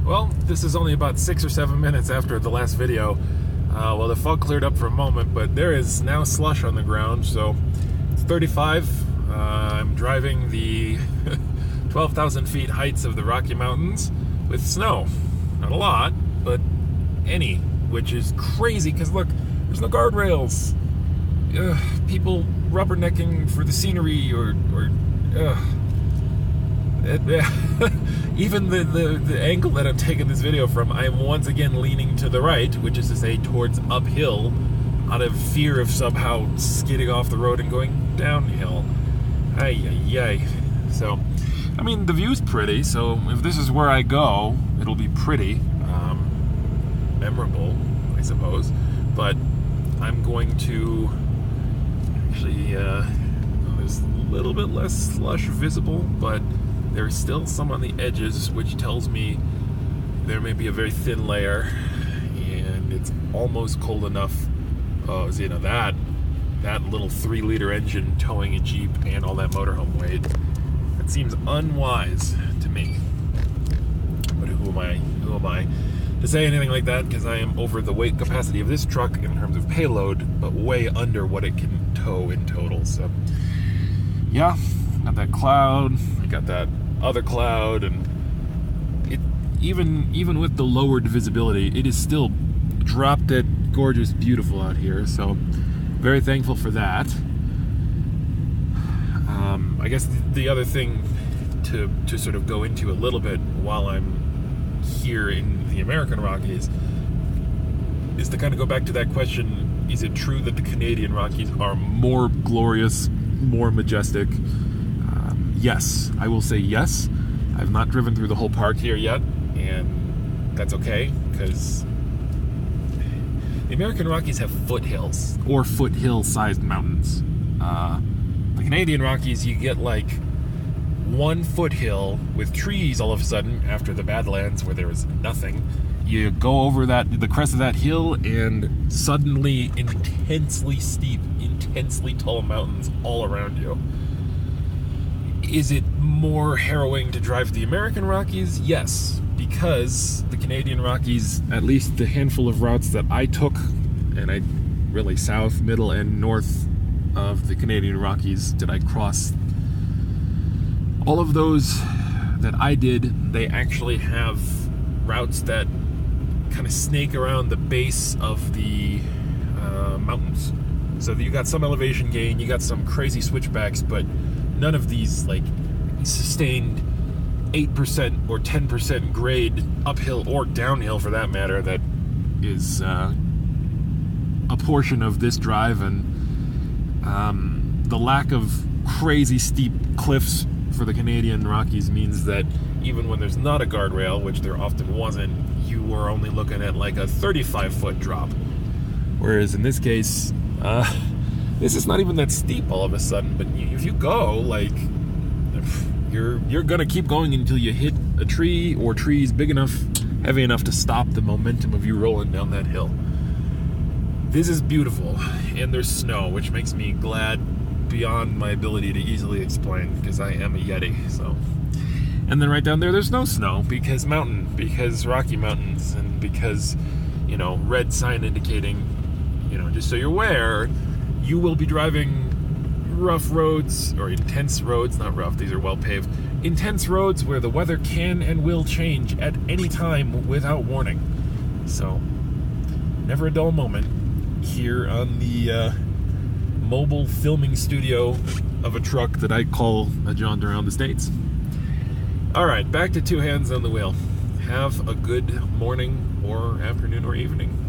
Well, this is only about 6 or 7 minutes after the last video. Well, the fog cleared up for a moment, but there is now slush on the ground, so it's 35. I'm driving the 12,000 feet heights of the Rocky Mountains with snow. Not a lot, but any, which is crazy, because look, there's no guardrails. People rubbernecking for the scenery, even the angle that I'm taking this video from, I am once again leaning to the right, which is to say towards uphill, out of fear of somehow skidding off the road and going downhill. Ay. So, I mean, the view's pretty, so if this is where I go, it'll be pretty, memorable, I suppose. But I'm going to actually, there's a little bit less slush visible, but there's still some on the edges, which tells me there may be a very thin layer, and it's almost cold enough. Oh, so, that little 3-liter engine towing a Jeep and all that motorhome weight, that seems unwise to me. But who am I to say anything like that, because I am over the weight capacity of this truck in terms of payload, but way under what it can tow in total. So yeah, got that cloud, I got that other cloud, and it even with the lowered visibility, it is still drop dead gorgeous, beautiful out here. So very thankful for that. I guess the other thing to sort of go into a little bit while I'm here in the American Rockies is to kind of go back to that question: is it true that the Canadian Rockies are more glorious, more majestic? Yes, I will say yes. I've not driven through the whole park here yet, and that's okay, because the American Rockies have foothills, or foothill-sized mountains. The Canadian Rockies, you get like one foothill with trees all of a sudden after the Badlands where there was nothing. You go over the crest of that hill, and suddenly intensely steep, intensely tall mountains all around you. Is it more harrowing to drive the American Rockies? Yes, because the Canadian Rockies, at least the handful of routes that I took, and I really south, middle, and north of the Canadian Rockies did I cross. All of those that I did, they actually have routes that kind of snake around the base of the mountains. So you got some elevation gain, you got some crazy switchbacks, but none of these like sustained 8% or 10% grade uphill or downhill, for that matter, that is a portion of this drive. And the lack of crazy steep cliffs for the Canadian Rockies means that even when there's not a guardrail, which there often wasn't, you are only looking at like a 35-foot drop. Whereas in this case, this is not even that steep all of a sudden, but if you go, like, you're gonna keep going until you hit a tree or trees big enough, heavy enough to stop the momentum of you rolling down that hill. This is beautiful, and there's snow, which makes me glad beyond my ability to easily explain, because I am a Yeti. So, and then right down there's no snow, because Rocky Mountains, and because, red sign indicating, just so you're aware, you will be driving rough roads, or intense roads, not rough, these are well paved, intense roads where the weather can and will change at any time without warning. So, never a dull moment here on the mobile filming studio of a truck that I call a jaunt around the States. Alright, back to two hands on the wheel. Have a good morning or afternoon or evening.